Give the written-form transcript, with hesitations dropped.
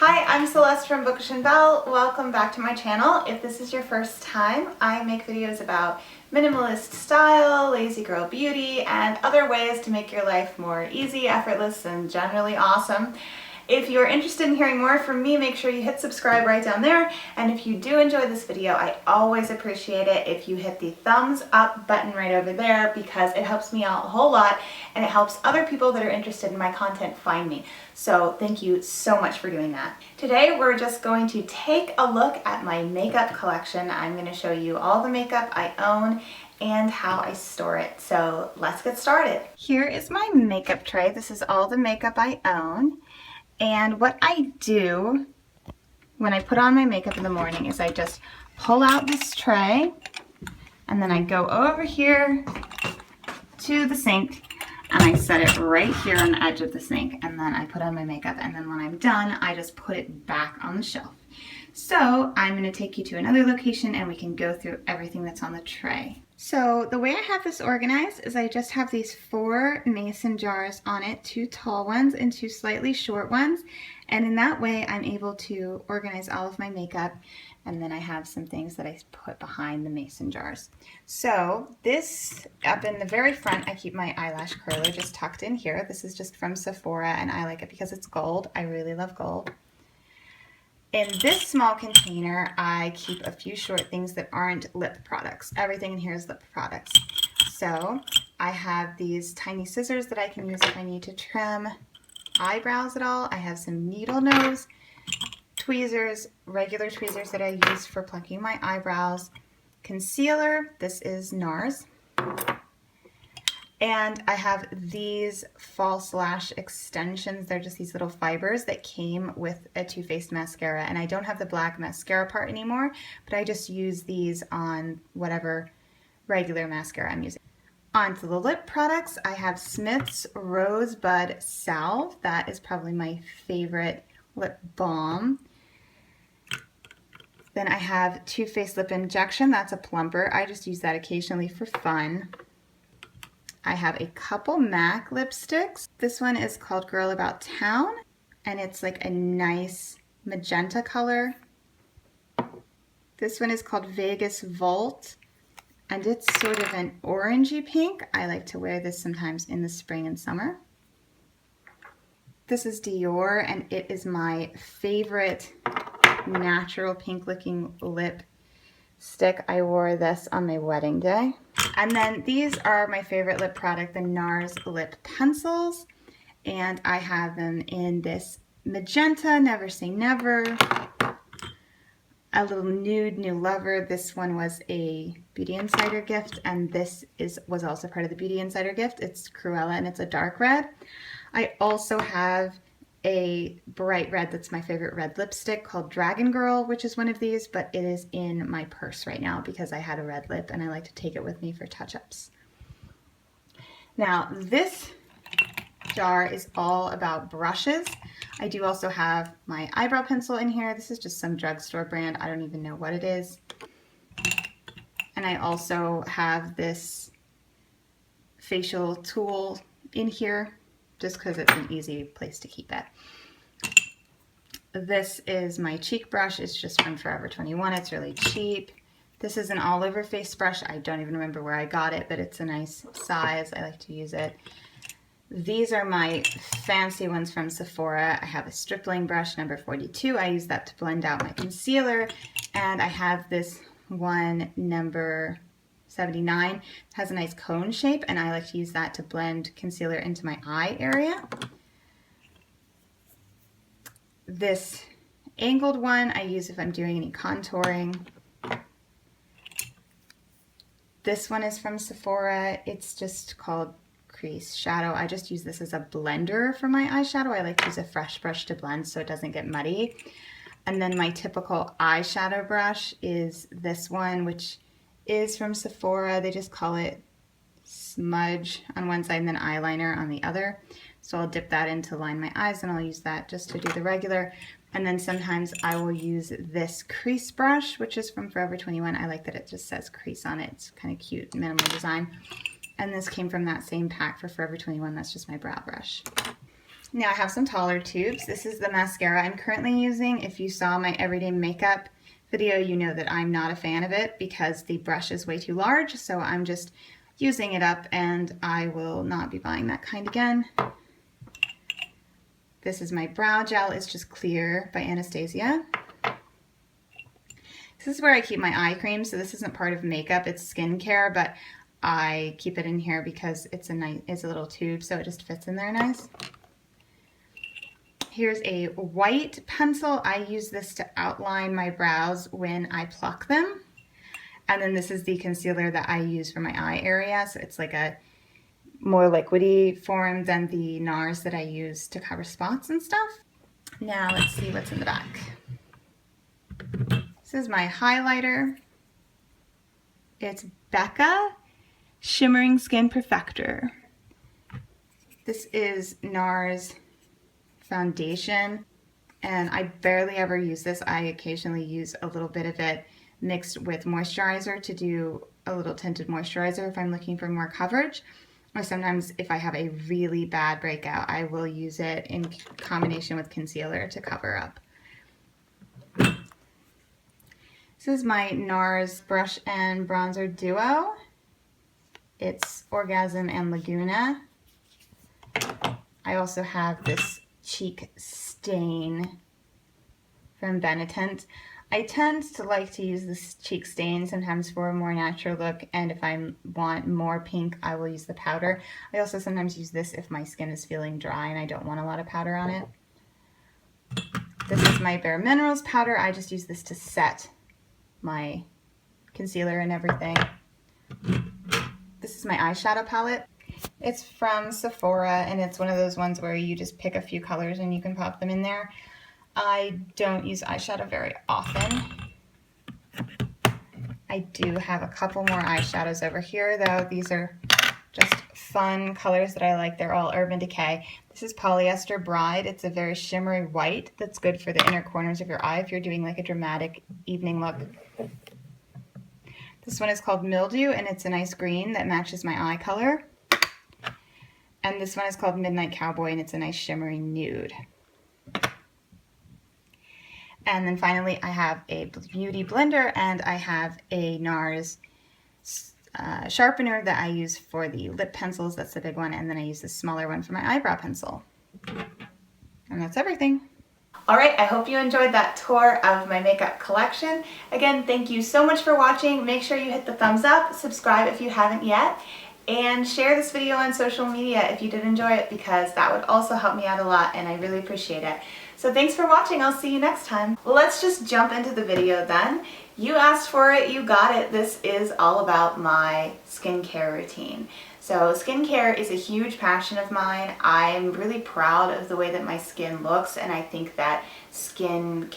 Hi, I'm Celeste from Bookish and Belle. Welcome back to my channel. If this is your first time, I make videos about minimalist style, lazy girl beauty, and other ways to make your life more easy, effortless, and generally awesome. If you're interested in hearing more from me, make sure you hit subscribe right down there. And if you do enjoy this video, I always appreciate it if you hit the thumbs up button right over there because it helps me out a whole lot and it helps other people that are interested in my content find me. So thank you so much for doing that. Today we're just going to take a look at my makeup collection. I'm going to show you all the makeup I own and how I store it. So let's get started. Here is my makeup tray. This is all the makeup I own. And what I do when I put on my makeup in the morning is I just pull out this tray and then I go over here to the sink and I set it right here on the edge of the sink, and then I put on my makeup, and then when I'm done I just put it back on the shelf. So I'm going to take you to another location and we can go through everything that's on the tray. So the way I have this organized is I just have these 4 mason jars on it, 2 tall ones and 2 slightly short ones. And in that way I'm able to organize all of my makeup, and then I have some things that I put behind the mason jars. So this, up in the very front, I keep my eyelash curler just tucked in here. This is just from Sephora and I like it because it's gold. I really love gold. In this small container, I keep a few short things that aren't lip products. Everything in here is lip products. So I have these tiny scissors that I can use if I need to trim eyebrows at all. I have some needle nose tweezers, regular tweezers that I use for plucking my eyebrows. Concealer, this is NARS. And I have these false lash extensions. They're just these little fibers that came with a Too Faced mascara. And I don't have the black mascara part anymore, but I just use these on whatever regular mascara I'm using. On to the lip products, I have Smith's Rosebud Salve. That is probably my favorite lip balm. Then I have Too Faced Lip Injection. That's a plumper. I just use that occasionally for fun. I have a couple MAC lipsticks. This one is called Girl About Town, and it's like a nice magenta color. This one is called Vegas Volt, and it's sort of an orangey pink. I like to wear this sometimes in the spring and summer. This is Dior, and it is my favorite natural pink looking lipstick. I wore this on my wedding day. And then these are my favorite lip product, the NARS lip pencils, and I have them in this magenta, Never Say Never, a little nude New Lover. This one was a Beauty Insider gift, and this was also part of the Beauty Insider gift. It's Cruella and it's a dark red. I also have a bright red that's my favorite red lipstick called Dragon Girl, which is one of these, but it is in my purse right now because I had a red lip and I like to take it with me for touch-ups. Now this jar is all about brushes. I do also have my eyebrow pencil in here. This is just some drugstore brand. I don't even know what it is. And I also have this facial tool in here, just because it's an easy place to keep it. This is my cheek brush. It's just from Forever 21. It's really cheap. This is an all-over face brush. I don't even remember where I got it, but it's a nice size. I like to use it. These are my fancy ones from Sephora. I have a stripling brush, number 42. I use that to blend out my concealer. And I have this one, number 79. It has a nice cone shape, and I like to use that to blend concealer into my eye area. This angled one I use if I'm doing any contouring. This one is from Sephora. It's just called Crease Shadow. I just use this as a blender for my eyeshadow. I like to use a fresh brush to blend so it doesn't get muddy. And then my typical eyeshadow brush is this one, which is from Sephora. They just call it Smudge on one side and then eyeliner on the other. So I'll dip that in to line my eyes, and I'll use that just to do the regular. And then sometimes I will use this crease brush, which is from Forever 21. I like that it just says crease on it. It's kind of cute, minimal design. And this came from that same pack for Forever 21. That's just my brow brush. Now I have some taller tubes. This is the mascara I'm currently using. If you saw my everyday makeup video, you know that I'm not a fan of it because the brush is way too large, so I'm just using it up and I will not be buying that kind again. This is my brow gel. It's just clear by Anastasia. This is where I keep my eye cream, so this isn't part of makeup, it's skincare, but I keep it in here because it's a little tube, so it just fits in there nice. Here's a white pencil. I use this to outline my brows when I pluck them. And then this is the concealer that I use for my eye area. So it's like a more liquidy form than the NARS that I use to cover spots and stuff. Now let's see what's in the back. This is my highlighter. It's Becca Shimmering Skin Perfector. This is NARS foundation, and I barely ever use this. I occasionally use a little bit of it mixed with moisturizer to do a little tinted moisturizer if I'm looking for more coverage, or sometimes if I have a really bad breakout I will use it in combination with concealer to cover up. This is my NARS brush and bronzer duo. It's Orgasm and Laguna. I also have this cheek stain from Benetint. I tend to like to use this cheek stain sometimes for a more natural look, and if I want more pink I will use the powder. I also sometimes use this if my skin is feeling dry and I don't want a lot of powder on it. This is my Bare Minerals powder. I just use this to set my concealer and everything. This is my eyeshadow palette. It's from Sephora, and it's one of those ones where you just pick a few colors and you can pop them in there. I don't use eyeshadow very often. I do have a couple more eyeshadows over here though. These are just fun colors that I like. They're all Urban Decay. This is Polyester Bride. It's a very shimmery white that's good for the inner corners of your eye if you're doing like a dramatic evening look. This one is called Mildew, and it's a nice green that matches my eye color. And this one is called Midnight Cowboy, and it's a nice shimmery nude. And then finally I have a beauty blender, and I have a NARS sharpener that I use for the lip pencils. That's the big one, and then I use the smaller one for my eyebrow pencil. And that's everything. Alright, I hope you enjoyed that tour of my makeup collection. Again, thank you so much for watching. Make sure you hit the thumbs up, subscribe if you haven't yet, and share this video on social media if you did enjoy it, because that would also help me out a lot and I really appreciate it. So thanks for watching. I'll see you next time. Well, let's just jump into the video then. You asked for it, you got it. This is all about my skincare routine. So skincare is a huge passion of mine. I'm really proud of the way that my skin looks, and I think that skincare